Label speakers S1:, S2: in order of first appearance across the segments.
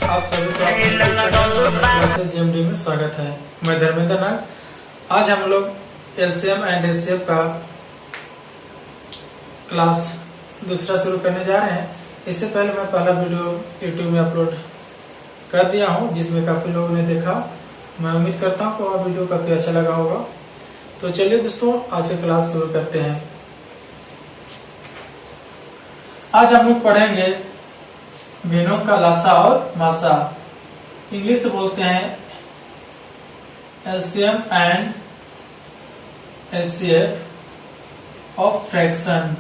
S1: आप सभी का जेएमडी में स्वागत है। मैं धर्मेंद्र नाग। आज हम लोग एलसीएम एंड एचसीएफ का क्लास दूसरा शुरू करने जा रहे हैं। इससे पहले मैं पहला वीडियो यूट्यूब में अपलोड कर दिया हूं, जिसमें काफी लोगों ने देखा। मैं उम्मीद करता हूं कि वह वीडियो काफी अच्छा लगा होगा। तो चलिए दोस्तों, आज की क्लास शुरू करते हैं। आज हम लोग पढ़ेंगे भिन्नों का लासा और मासा। इंग्लिश से बोलते हैं LCM and HCF of fraction.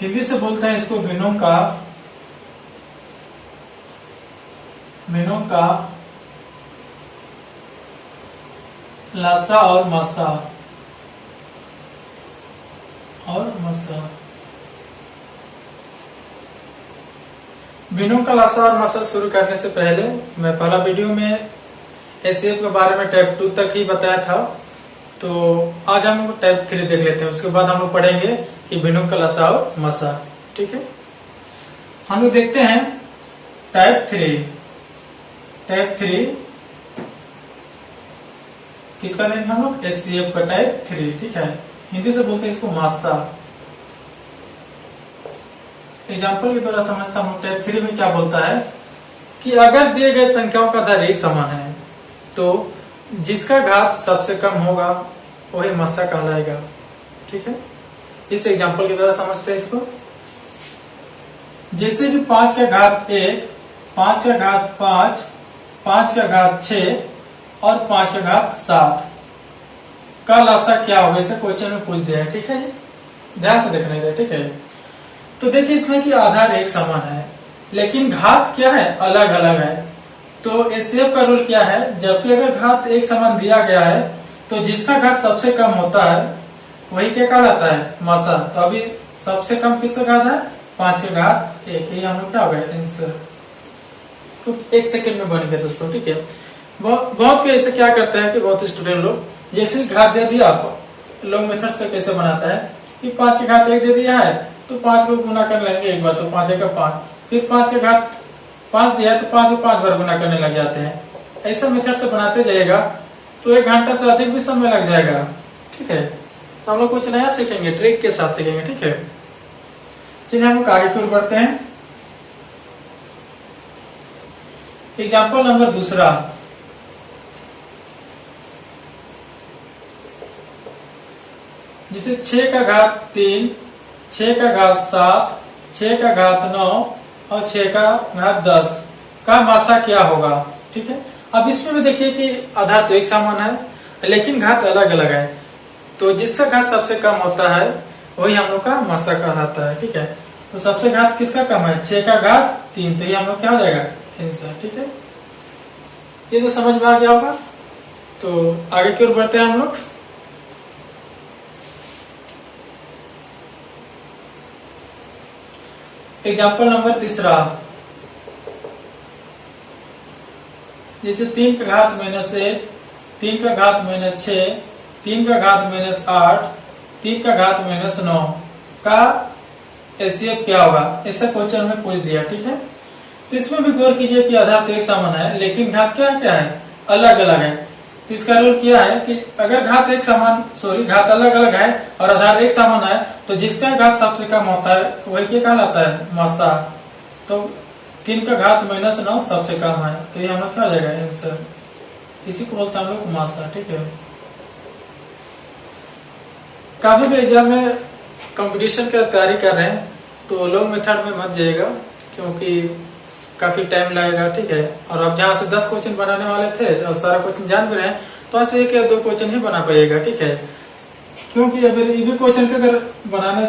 S1: Hindi से बोलते हैं इसको भिन्नों का लासा और मासा भिन्नों का लासा और मासा शुरू करने से पहले मैं पहला वीडियो में एचसीएफ के बारे में टाइप 2 तक ही बताया था। तो आज हम लोग टाइप 3 देख लेते हैं। उसके बाद हम लोग पढ़ेंगे कि भिन्नों का लासा और मासा। ठीक है, हम लोग देखते हैं टाइप 3। टाइप 3 किसका लेंगे हम लोग? एचसीएफ का टाइप 3। ठीक है, हिंदी से बोलते हैं इसको मासा। एग्जाम्पल के द्वारा समझता हूं। टाइप 3 में क्या बोलता है कि अगर दिए गए संख्याओं का आधार एक समान है तो जिसका घात सबसे कम होगा वही मासा कहलाएगा। ठीक है, इस एग्जाम्पल के द्वारा समझते हैं इसको। जैसे कि 5 का घात 1, 5 का घात 5, 5 का घात 6 और 5 का घात 7 का लासा क्या होगा, इसे क्वेश्चन में पूछ दिया है। ठीक है, ध्यान से देखना है। ठीक है, तो देखिए इसमें कि आधार एक समान है लेकिन घात क्या है, अलग अलग है। तो एचसीएफ का रूल क्या है, जबकि अगर घात एक समान दिया गया है तो जिसका घात सबसे कम होता है वही क्या कहलाता है, मासा। तो अभी सबसे कम किसका घात है? 5 का घात 1। ये हम लोग क्या हो गया, आंसर। तो 1 सेकंड में बन गया दोस्तों। ठीक है, बहुत ऐसे क्या करते हैं कि बहुत स्टूडेंट लोग जैसे घात दे दिया आपको, लोग मेथड से कैसे बनाता है कि 5 का घात 1 दे दिया है तो 5 को गुना कर लेंगे एक बार, तो 5 का 5, फिर 5 का घात 5 दिया है तो 5 को 5 बार गुना करने लग जाते हैं। ऐसा मेथड से बनाते जाएगा तो 1 घंटा से अधिक भी समय लग जाएगा। ठीक है, तो हम लोग कुछ नया सीखेंगे, ट्रिक के साथ सीखेंगे। ठीक है, चलिए हम लोग आगे की ओर बढ़ते हैं। एग्जाम्पल नंबर दूसरा। जिसे 6 का घात 3, 6 का घात 7, 6 का घात 9 और 6 का घात 10 का मासा क्या होगा। ठीक है, अब इसमें भी देखिए कि आधार तो एक समान है लेकिन घात अलग अलग है। तो जिसका घात सबसे कम होता है वही हम लोग का मासा कहलाता है। ठीक है, तो सबसे घात किसका कम है? 6 का घात 3। तो ये हम लोग क्या हो जाएगा, आंसर। ठीक है, ये तो समझ में आ गया होगा। तो आगे की ओर बढ़ते हैं हम लोग। एग्जाम्पल नंबर तीसरा। जैसे 3 का घात -1, 3 का घात -6, 3 का घात -8, 3 का घात -9 का एचसीएफ क्या होगा, ऐसा क्वेश्चन में पूछ दिया। ठीक है, तो इसमें भी गौर कीजिए कि आधार तो एक समान है लेकिन घात क्या है, अलग अलग है। तो इसका रूल क्या है कि अगर घात घात अलग अलग है और आधार एक समान है तो जिसका घात सबसे कम होता है वही क्या कहलाता है, मासा। तो 3 का घात -9 सबसे कम है तो ये हम लोग क्या हो जाएगा, आंसर। इसी को बोलते हैं हम लोग मासा। ठीक है, कभी भी एग्जाम में कंपटीशन की तैयारी कर रहे हैं तो लोग मेथड में मत जाइएगा क्योंकि काफी टाइम लगेगा। ठीक है, और अब जहाँ से 10 क्वेश्चन बनाने वाले थे और सारा क्वेश्चन जान भी रहे हैं तो ऐसे 1 या 2 क्वेश्चन ही बना पाइएगा। ठीक है, क्योंकि अगर ये भी क्वेश्चन का अगर बनाने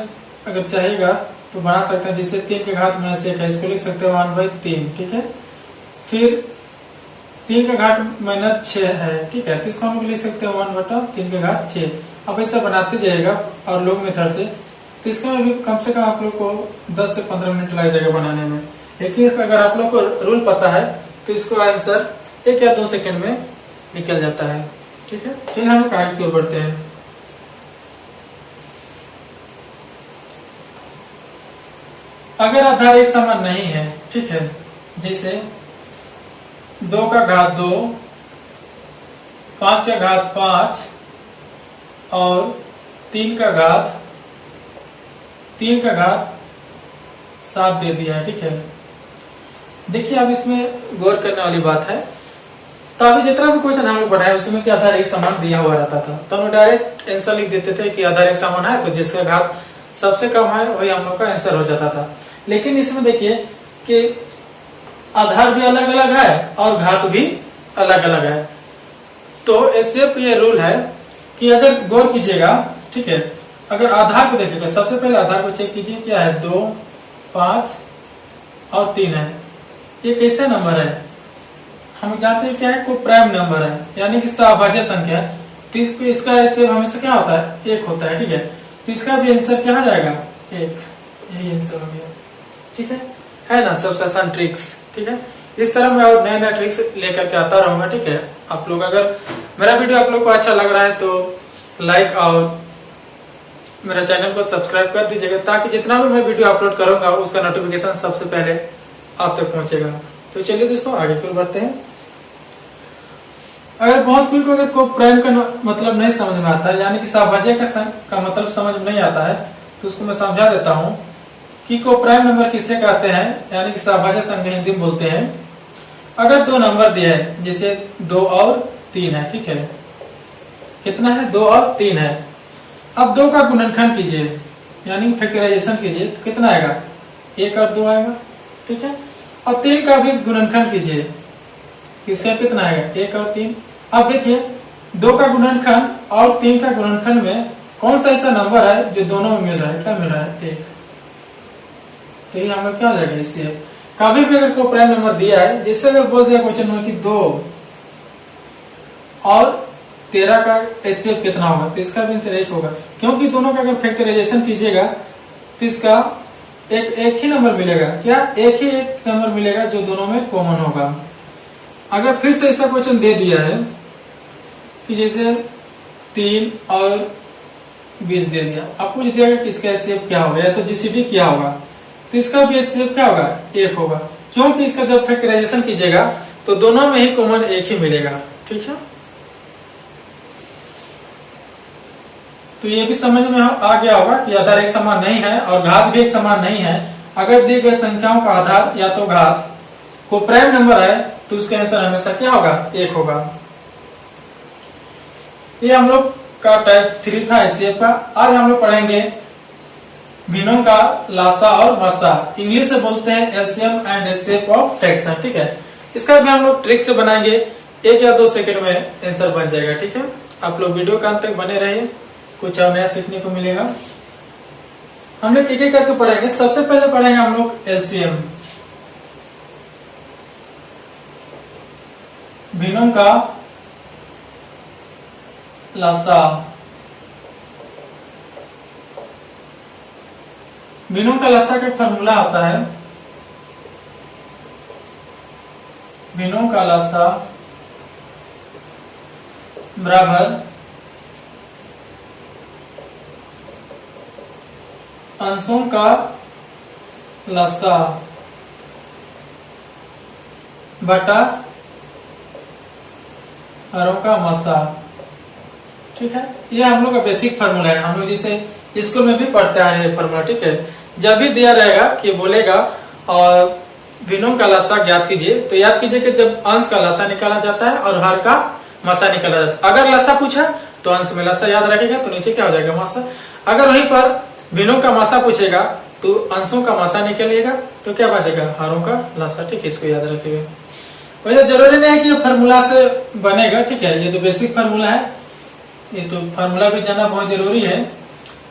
S1: अगर चाहिएगा तो बना सकते हैं। जिससे 3 के घात -1 है, इसको लिख सकते हैं 1/3। ठीक है, फिर 3 का घात -6 है। ठीक है, तो इसको हम लोग लिख सकते हैं 1/3 के घात 6। अब ऐसा बनाते जाएगा और लोग मेथड से, तो इसका भी कम से कम आप लोग को 10 से 15 मिनट लग जाएगा बनाने में। लेकिन अगर आप लोग को रूल पता है तो इसको आंसर 1 या 2 सेकंड में निकल जाता है। ठीक है, चलिए हम लोग आगे की ओर बढ़ते हैं। अगर आधार एक समान नहीं है, ठीक है, जैसे 2 का घात 2, 5 का घात 5 और 3 का घात 7 दे दिया है, ठीक है। देखिए अब इसमें गौर करने वाली बात है, तो अभी जितना भी क्वेश्चन हम लोग पढ़ाए उसमें कि आधार एक समान दिया हुआ रहता था, तो हम डायरेक्ट आंसर लिख देते थे कि आधार एक समान है, तो जिसका घात सबसे कम है वही हम लोग का आंसर हो जाता था। लेकिन इसमें देखिए कि आधार भी अलग अलग है और घात भी अलग अलग है। तो ऐसे ये रूल है कि अगर गौर कीजिएगा, ठीक है, अगर आधार को देखिएगा, सबसे पहले आधार को चेक कीजिए, क्या है 2, 5 और 3 है। ये कैसे नंबर है, हम जानते हैं क्या है, कोई प्राइम नंबर है, यानी कि सहभाज्य संख्या है। तो इसका ऐसे हमेशा क्या होता है, 1 होता है, ठीक है। तो इसका भी आंसर क्या आ जाएगा, 1, यही आंसर हो गया, ठीक है ना। सबसे आसान ट्रिक्स, ठीक है। इस तरह मैं और नए नए ट्रिक्स लेकर के आता रहूंगा, ठीक है। आप लोग अगर मेरा वीडियो आप लोग को अच्छा लग रहा है तो लाइक और मेरा चैनल को सब्सक्राइब कर दीजिएगा, ताकि जितना भी मैं वीडियो अपलोड करूंगा उसका नोटिफिकेशन सबसे पहले आप तक पहुंचेगा। तो चलिए दोस्तों आगे फिर बढ़ते हैं। अगर बहुत कोई को अगर को प्राइम का मतलब नहीं समझ में आता है, यानी कि सहभाज्य का मतलब समझ में नहीं आता है, तो उसको मैं समझा देता हूं कि को प्राइम नंबर किसे कहते हैं, यानी कि सहभाज्य संख्या हिंदी में बोलते हैं। अगर 2 नंबर दिया है, जैसे 2 और 3 है, ठीक है, कितना है, 2 और 3 है। अब 2 का गुणनखंड कीजिए, यानी फैक्टराइजेशन कीजिए, तो कितना आएगा, 1 और 2 आएगा, ठीक है। और 3 का भी गुणनखंड कीजिए, इसका कितना आएगा, 1 और 3। अब देखिए 2 का गुणनखंड और 3 का गुणनखंड में कौन सा ऐसा नंबर है जो दोनों में मिल रहा है, क्या मिल रहा है, 1। तो ये हमें क्या हो जाएगा, इससे कभी भी अगर कोई प्राइम नंबर दिया है, जैसे अगर बोल दिया क्वेश्चन में कि 2 और 13 का एचसीएफ कितना होगा, तो इसका भी आंसर 1 होगा, क्योंकि दोनों का अगर फैक्टराइजेशन कीजिएगा तो इसका एक ही नंबर मिलेगा, क्या, एक नंबर मिलेगा जो दोनों में कॉमन होगा। अगर फिर से ऐसा क्वेश्चन दे दिया है कि जैसे 3 और 20 दे दिया, आप पूछ दिया कि इसका एचसीएफ क्या होगा, या तो जीसीडी क्या होगा, तो इसका भी एचसीएफ क्या होगा, 1 होगा, क्योंकि इसका जब फैक्टराइजेशन कीजिएगा तो दोनों में ही कॉमन 1 ही मिलेगा, ठीक है। तो ये भी समझ में आ गया होगा कि आधार एक समान नहीं है और घात भी एक समान नहीं है। अगर दी गई संख्याओं का आधार या तो घात को प्राइम नंबर है तो उसका आंसर हमेशा क्या होगा, 1 होगा। ये हम लोग का टाइप 3 था एचसीएफ का। आज हम लोग पढ़ेंगे भिन्नों का लासा और मस्सा, इंग्लिश से बोलते हैं LCM and HCF of fraction, ठीक है। इसका भी हम लोग ट्रिक से बनाएंगे, 1 या 2 सेकंड में आंसर बन जाएगा, ठीक है। आप लोग वीडियो का अंत तक बने रहिए, कुछ और नया सीखने को मिलेगा। हम लोग एक एक करके पढ़ेंगे। सबसे पहले पढ़ेंगे हम लोग एलसीएम, भिन्नों का लासा। भिन्नों का लासा का फॉर्मूला आता है, भिन्नों का लासा बराबर अंशों का लसा बटा हरों का मसा, ठीक है। ये हम लोग का बेसिक फार्मूला है, हम लोग जिसे स्कूल में भी पढ़ते आ रहे हैं फार्मूला, ठीक है। जब भी दिया रहेगा कि बोलेगा और भिन्नों का लसा ज्ञात कीजिए, तो याद कीजिए कि जब अंश का लसा निकाला जाता है और हर का मसा निकाला जाता है। अगर लसा पूछा तो अंश में लसा याद रखेगा, तो नीचे क्या हो जाएगा, मसा। अगर वहीं पर भिन्नों का मसा पूछेगा तो अंशों का मसा निकलेगा, तो क्या बचेगा, हरों का लसा, ठीक है। इसको याद रखिएगा। वैसे जरूरी नहीं है कि ये फार्मूला से बनेगा, ठीक है, ये तो बेसिक फार्मूला है, ये तो फार्मूला भी जानना बहुत जरूरी है।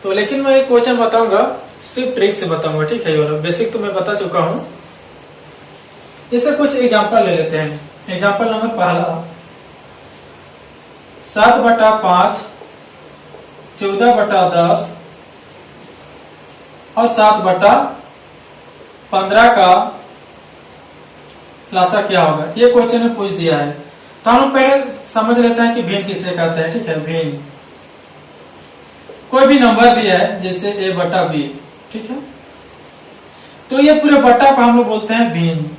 S1: तो लेकिन मैं एक क्वेश्चन बताऊंगा, सिर्फ ट्रिक से बताऊंगा, ठीक है। ये वाला बेसिक तो मैं बता चुका हूं। इससे कुछ एग्जांपल ले लेते हैं। एग्जांपल नंबर पहला, 7/5, 14/10 और 7/15 का लासा क्या होगा, ये क्वेश्चन में पूछ दिया है। तो हम पहले समझ लेते हैं कि भिन्न किसे कहते हैं, ठीक है। भिन्न कोई भी नंबर दिया है, जैसे a/b, ठीक है। तो ये पूरे बटा को हम लोग बोलते हैं भिन्न।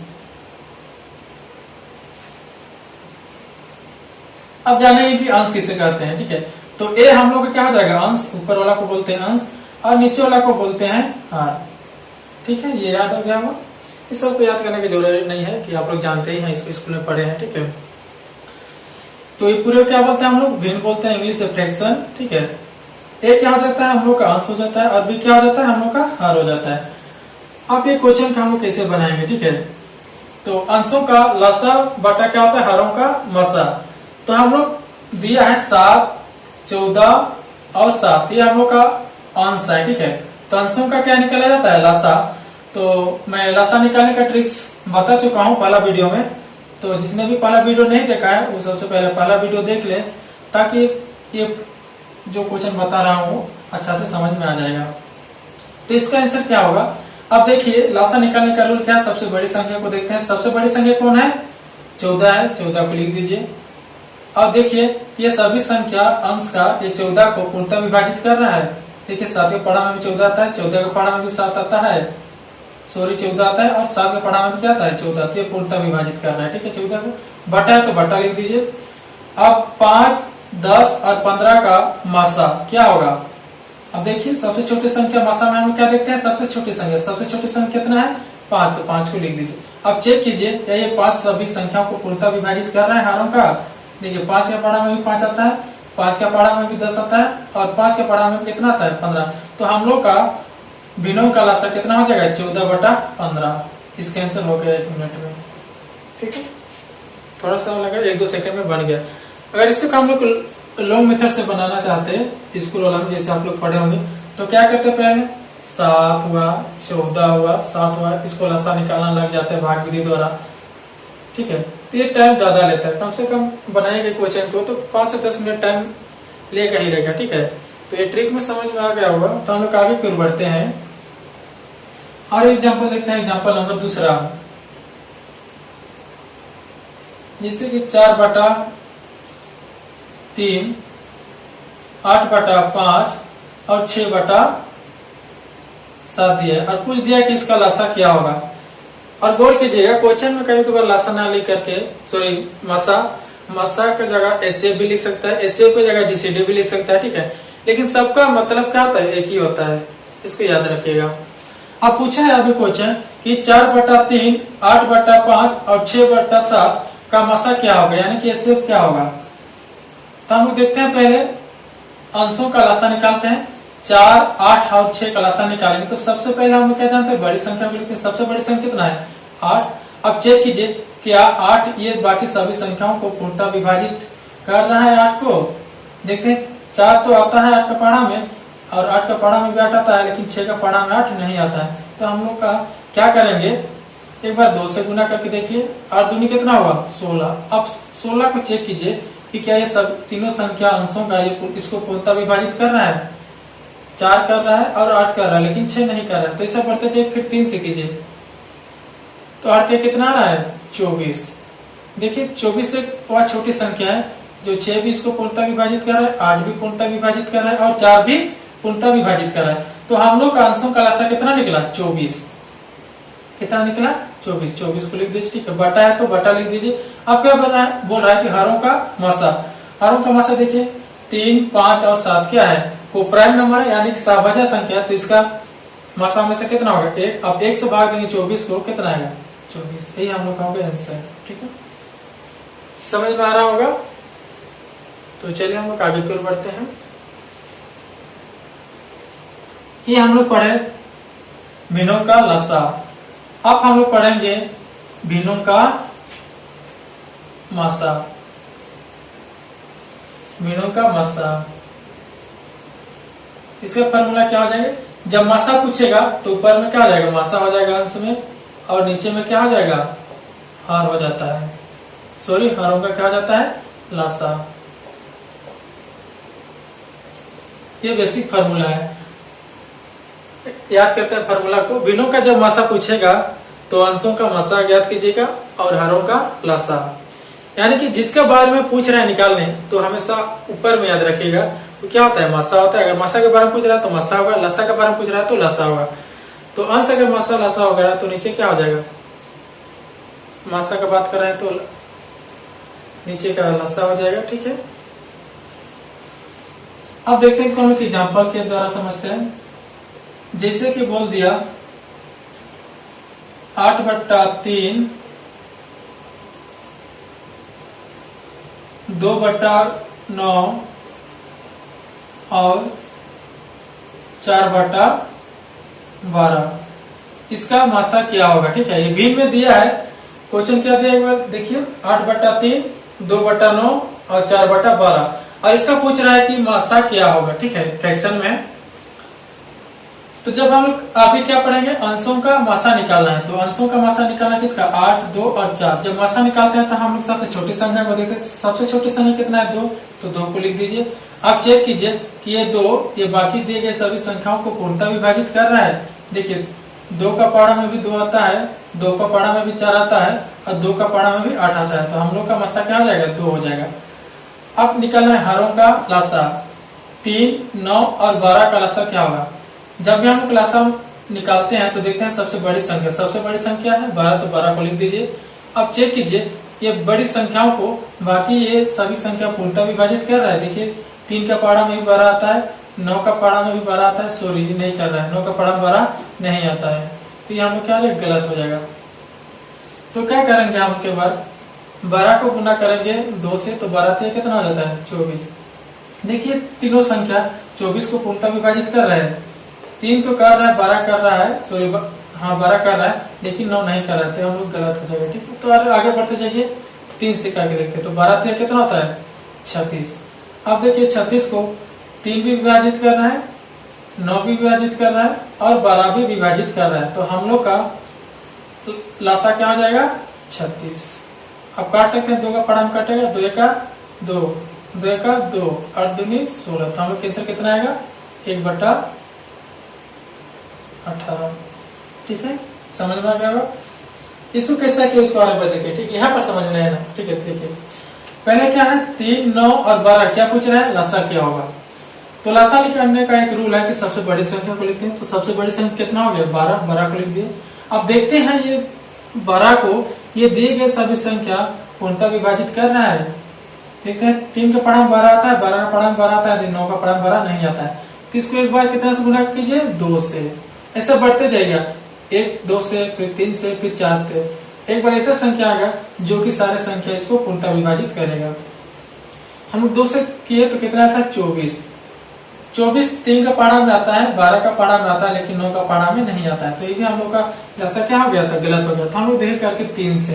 S1: अब जानेंगे कि अंश किसे कहते हैं, ठीक है। तो ए हम लोग का क्या हो जाएगा, अंश। ऊपर वाला को बोलते हैं अंश और नीचे वाला को बोलते हैं हार, ठीक है। ये याद हो गया होगा। इस सबको याद करने की जरूरत नहीं है कि आप लोग जानते ही हैं, इसको स्कूल में पढ़े हैं, ठीक है। तो ये पूरे क्या बोलते हैं हम लोग, भिन्न बोलते हैं, इंग्लिश से फ्रैक्शन, ठीक है। ए क्या हो जाता है हम लोग का अंश हो जाता है और बी क्या हो जाता है हम लोग का हार हो जाता है। अब ये क्वेश्चन का हम लोग कैसे बनाएंगे, ठीक है। तो अंशों का लसा बटा क्या होता है हारों का मसा। तो हम लोग दिया है 7, 14 और 7, ये हम लोग का अंश है, ठीक है। तो अंशों का क्या निकाला जाता है, लसा। तो मैं लसा निकालने का ट्रिक्स बता चुका हूँ पहला वीडियो में। तो जिसने भी पहला वीडियो नहीं देखा है वो सबसे पहले पहला वीडियो देख ले, ताकि ये जो क्वेश्चन बता रहा हूँ अच्छा से समझ में आ जाएगा। तो इसका आंसर क्या होगा, अब देखिए लसा निकालने का रूल क्या है, सबसे बड़ी संख्या को देखते हैं। सबसे बड़ी संख्या कौन है, 14 है, 14 को लिख दीजिए। अब देखिए ये सभी संख्या अंश का ये 14 को पूर्णतः विभाजित कर रहा है। देखिए 7 के पढ़ा में भी 14 आता है, 14 के पढ़ा में भी 7 आता है, 14 आता है और 7 के पढ़ा में भी क्या आता है 14। तो ये पूर्णतः विभाजित कर रहा है, ठीक है। 14 को बटा है तो बटा लिख दीजिए। अब 5, 10 और 15 का मासा क्या होगा। अब देखिए सबसे छोटी संख्या मासा में हम क्या देखते हैं, सबसे छोटी संख्या। सबसे छोटी संख्या कितना है 5, तो 5 को लिख दीजिए। अब चेक कीजिए क्या ये 5 सभी संख्याओं को पूर्णतः विभाजित कर रहा है हारों का। देखिए 5 के पढ़ा में भी 5 आता है, 5 का पढ़ा में भी 10 आता है और 5 के पढ़ा में कितना आता है 15। तो हम लोग का भिन्नों का लसा कितना हो जाएगा 14/15। इसका आंसर हो गया 1 मिनट में, ठीक है। थोड़ा सा लगा 1-2 सेकंड में बन गया। अगर इसको हम लोग लॉन्ग मेथड से बनाना चाहते हैं स्कूल वाला में, जैसे आप लोग पढ़े होंगे, तो क्या करते हैं पहले 7 हुआ, 14 हुआ, 7 हुआ, इसको लसा निकालना लग जाता है भाग विधि द्वारा, ठीक है। तो ये टाइम ज्यादा लेता है, कम से कम बनाएंगे क्वेश्चन को तो 5 से 10 मिनट टाइम लेगा ही लेगा, ठीक है। तो ये ट्रिक में समझ में आ गया होगा। तो हम लोग आगे क्यों बढ़ते हैं और एग्जाम्पल देखते हैं। एग्जाम्पल नंबर दूसरा, जैसे कि 4/3, 8/5 और 6/7 दिया और पूछ दिया कि इसका लसा क्या होगा। और गौर कीजिएगा क्वेश्चन में कभी कभार लसा ना लेकर के, सॉरी मसा की जगह एचसीएफ भी लिख सकता है, एचसीएफ की जगह जीसीडी भी लिख सकता है, ठीक है। लेकिन सबका मतलब क्या होता है, एक ही होता है, इसको याद रखिएगा। अब पूछा है अभी क्वेश्चन कि 4/3, 8/5 और 6/7 का मसा क्या होगा, यानी कि एचसीएफ क्या होगा। तो हम लोग देखते हैं पहले अंशों का लसा निकालते हैं। 4, 8 और 6 का लसा निकालेंगे तो सबसे पहले हम क्या जानते हैं, बड़ी संख्या को लिखते हैं। सबसे बड़ी संख्या कितना है 8। अब चेक कीजिए क्या 8 ये बाकी सभी संख्याओं को पूर्णतः विभाजित कर रहा है 8 को। देखते हैं 4 तो आता है 8 का पढ़ा में और 8 का पढ़ा में भी 8 आता है, लेकिन 6 का पढ़ा में 8 नहीं आता है। तो हम लोग का क्या करेंगे, एक बार 2 से गुना करके देखिए, 8 दूनी कितना हुआ 16। अब 16 को चेक कीजिए कि क्या ये सब तीनों संख्या अंशों का ये इसको पूर्णतः विभाजित कर रहा है। 4 कर रहा है और 8 कर रहा है, लेकिन 6 नहीं कर रहा है। तो ऐसा बढ़ते जाइए, फिर 3 से कीजिए तो 8 के कितना आ रहा है 24। देखिए 24 से बहुत छोटी संख्या है, जो 6 भी इसको पूर्णतः विभाजित कर रहा है, 8 भी पूर्णतः विभाजित कर रहा है और 4 भी पूर्णतः विभाजित कर रहा है। तो हम लोग का अंशों का लसा कितना निकला 24। कितना निकला 24। 24 को लिख दीजिए, ठीक है। बटा है तो बटा लिख दीजिए। अब क्या बोल रहा है कि हारों का मसा। हारों का मसा देखिए 3, 5 और 7 क्या है, को प्राइम नंबर है, यानी कि साभाज्य संख्या। तो इसका मसा में से कितना होगा 1। अब 1 से भाग देंगे 24 को, कितना आएगा 24। यही हम लोग का आंसर, ठीक है। समझ में आ रहा होगा। तो चलिए हम लोग आगे की ओर बढ़ते हैं। ये हम लोग पढ़े भिन्नों का लसा। अब हम लोग पढ़ेंगे भिन्नों का मसा। भिन्नों का मसा, इसका फॉर्मूला क्या हो जाएगा, जब मसा पूछेगा तो ऊपर में क्या हो जाएगा मसा हो जाएगा अंश में, और नीचे में क्या हो जाएगा हार हो जाता है। सॉरी, हारों का क्या हो जाता है लसा। ये बेसिक फार्मूला है, याद करते हैं फार्मूला को। भिन्नों का जब मसा पूछेगा तो अंशों का मसा ज्ञात कीजिएगा और हारों का लसा। यानी कि जिसके बारे में पूछ रहे हैं निकालने तो हमेशा ऊपर में याद रखिएगा तो क्या होता है मसा होता है। अगर मसा के बारे में पूछ रहा है तो मसा होगा, लसा के बारे में पूछ रहा है तो लसा होगा। तो अंश अगर मासा लसा हो गया तो नीचे क्या हो जाएगा, मासा का बात कर रहे हैं तो नीचे का लसा हो जाएगा। ठीक है, अब देखते हैं इसको हम एग्जाम्पल के द्वारा समझते हैं। जैसे कि बोल दिया 8/3 2/9 और 4/12, इसका मासा क्या होगा। ठीक है, ये भिन्न में दिया है, क्वेश्चन क्या दिया एक बार देखिए, 8/3 2/9 और 4/12, और इसका पूछ रहा है कि मासा क्या होगा। ठीक है, फ्रैक्शन में। तो जब हम अभी क्या पढ़ेंगे, अंशों का मासा निकालना है। तो अंशों का मासा निकालना किसका, 8, 2 और 4। जब मासा निकालते हैं तो हम लोग सबसे छोटी संख्या को देखते हैं। सबसे छोटी संख्या कितना है, 2, तो 2 को लिख दीजिए। अब चेक कीजिए कि ये 2 ये बाकी दिए गए सभी संख्याओं को पूर्णतः विभाजित कर रहा है। देखिए 2 का पाड़ा में भी 2 आता है, 2 का पाड़ा में भी 4 आता है और 2 का पाड़ा में भी 8 आता है। तो हम लोग का मासा क्या हो जाएगा, 2 हो जाएगा। अब निकालना है हारों का लसा। 3, 9 और 12 का लसा क्या होगा। जब भी हम लोग लसा निकालते हैं तो देखते हैं सबसे बड़ी संख्या है 12, तो 12 को लिख दीजिए। अब चेक कीजिए ये बड़ी संख्याओं को बाकी ये सभी संख्या पूर्णतः विभाजित कर रहा है। देखिए 3 का पाड़ा में भी 12 आता है, 9 का पाड़ा में भी 12 आता है, सॉरी नहीं कर रहा है, 9 का पाड़ा में 12 नहीं आता है। तो ये हम लोग क्या गलत हो जाएगा। तो क्या करेंगे हम के बाद 12 को गुना करेंगे 2 से, तो 12 से कितना हो जाता है, 24। देखिए तीनों संख्या 24 को पूर्णतः विभाजित कर रहे हैं। 3 तो कर रहा है, 12 कर रहा है, सॉरी हाँ 12 कर रहा है, लेकिन 9 नहीं कर रहा है, तो हम लोग गलत हो जाएगा। ठीक है, तो आगे बढ़ते जाइए, 3 से करके देखते हैं। तो 12 से कितना होता है, 36। अब देखिए 36 को 3 भी विभाजित कर रहा है, 9 भी विभाजित कर रहा है और 12 भी विभाजित कर रहा है। तो हम लोग का लासा क्या हो जाएगा, 36। अब काट सकते हैं, 2 का पाड़ा में कटेगा, 2 का 2, 2 का 2 और 2 16। तो हम लोग आंसर कितना आएगा, 1/18। ठीक है, समझ में आ गया। इसको कैसा किया उसको आगे बढ़ देखिए। ठीक, यहाँ पर समझना है ना। ठीक है, देखिए पहले क्या है, 3, 9 और 12 क्या पूछ रहा है, लसा क्या होगा। तो लसा निकालने का एक रूल है कि सबसे बड़ी संख्या को लिखते हैं। तो सबसे बड़ी संख्या कितना हो गया, 12, 12 को लिख दिए। अब देखते हैं ये 12 को ये दिए गए सभी संख्या पूर्णतः विभाजित कर रहा है। देखते हैं 3 का पाड़ा में 12 आता है, 12 का पाड़ा में 12 आता है, 9 का पाड़ा में 12 नहीं आता है। तो इसको एक बार कितना से गुना कीजिए, 2 से। ऐसा बढ़ते जाएगा, 1, 2 से, फिर 3 से, फिर 4 से। एक बार ऐसा संख्या आएगा जो कि सारे संख्या इसको पूर्णतः विभाजित करेगा। हम लोग 2 से किए तो कितना था, 24। 24 3 का पाड़ा में आता है, 12 का पाड़ा में आता है, लेकिन 9 का पाड़ा में नहीं आता है। तो ये भी हम लोग का जैसा क्या हो गया था, गलत हो गया था। हम लोग देखे करके 3 से,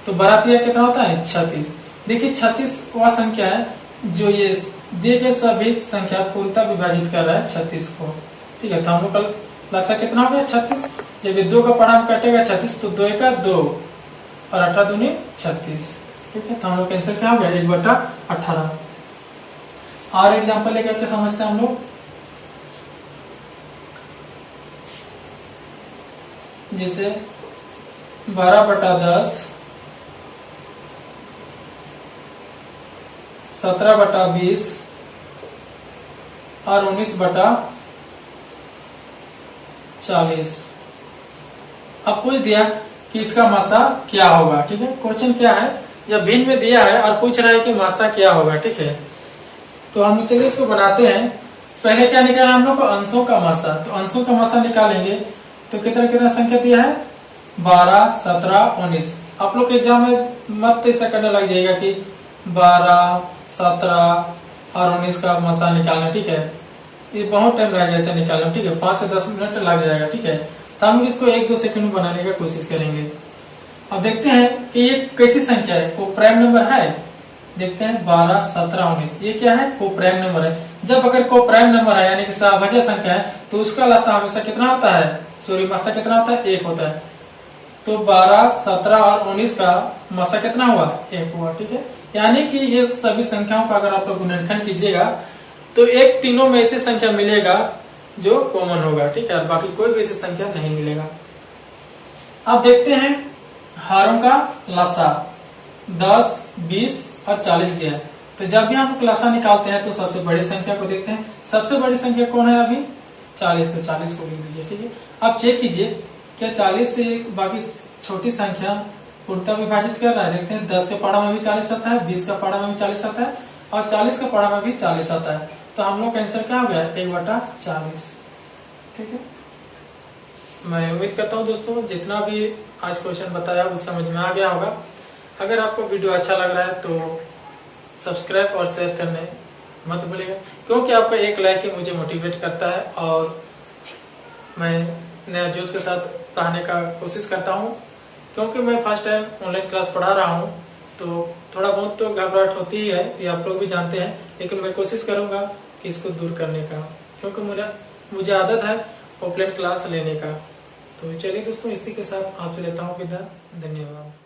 S1: तो 12 कितना होता है, 36। देखिए 36 वह संख्या है जो ये दिए गए सभी संख्या पूर्णतः विभाजित कर रहा है 36 को। ठीक है, तो हम लोग का लसा कितना हो गया, 36। जब ये 2 का पाड़ा में कटेगा 36, तो 2 का 2 और 18 दूनी 36। ठीक है, तो हम लोग का आंसर क्या हो गया, 1/18। और एग्जाम्पल लेकर के समझते हैं हम लोग। जैसे 12/10, 17/20 और 19/40। अब पूछ दिया कि इसका मासा क्या होगा। ठीक है, क्वेश्चन क्या है, जब भिन्न में दिया है और पूछ रहा है कि मासा क्या होगा। ठीक है, तो हम चलिए इसको बनाते हैं। पहले क्या निकाला हम लोग को, अंशों का मासा। तो अंशों का मासा निकालेंगे तो कितना कितना संख्या दिया है, 12, 17, 19। आप लोग के एग्जाम में मत ऐसा करने लग जाएगा कि 12, 17 और 19 का मासा निकालना। ठीक है, ये बहुत टाइम लगेगा ऐसे निकालना। ठीक है, 5 से 10 मिनट लग जाएगा। ठीक है, तो हम इसको 1-2 सेकंड में बनाने का कोशिश करेंगे। अब देखते हैं कि ये कैसी संख्या है, को प्राइम नंबर है। देखते हैं 12, 17, 19, ये क्या है, को प्राइम नंबर है। जब अगर को प्राइम नंबर है यानी कि सभाज्य संख्या है, तो उसका लसा हमेशा कितना होता है, सॉरी मासा कितना होता है, 1 होता है। तो 12, 17 और 19 का मासा कितना हुआ, 1 हुआ। ठीक है, यानी कि ये सभी संख्याओं का अगर आप लोग गुणनखंड कीजिएगा तो एक तीनों में ऐसी संख्या मिलेगा जो कॉमन होगा। ठीक है, बाकी कोई भी ऐसी संख्या नहीं मिलेगा। अब देखते हैं हारों का लसा। 10, 20 और 40 दिया है। तो जब भी हम लसा निकालते हैं तो सबसे बड़ी संख्या को देखते हैं। सबसे बड़ी संख्या कौन है, अभी 40, तो 40 को लिख दीजिए। ठीक है, अब चेक कीजिए क्या 40 से बाकी छोटी संख्या पूर्णतः विभाजित कर रहा है। देखते हैं 10 के पढ़ा में भी 40 आता है, 20 का पढ़ा में भी 40 आता है और 40 का पढ़ा में भी 40 आता है। तो हम लोग का आंसर क्या हो गया, 1/40। ठीक है, मैं उम्मीद करता हूँ दोस्तों जितना भी आज क्वेश्चन बताया वो समझ में आ गया होगा। अगर आपको वीडियो अच्छा लग रहा है तो सब्सक्राइब और शेयर करने मत भूलिएगा, क्योंकि आपका एक लाइक ही मुझे मोटिवेट करता है और मैं नया जोश के साथ पढ़ाने का कोशिश करता हूँ। क्योंकि मैं फर्स्ट टाइम ऑनलाइन क्लास पढ़ा रहा हूँ तो थोड़ा बहुत तो घबराहट होती ही है, ये आप लोग भी जानते हैं, लेकिन मैं कोशिश करूंगा कि इसको दूर करने का, क्योंकि मुझे आदत है ऑफलाइन क्लास लेने का। तो चलिए दोस्तों, इसी के साथ आपसे लेता हूँ विदा। धन्यवाद।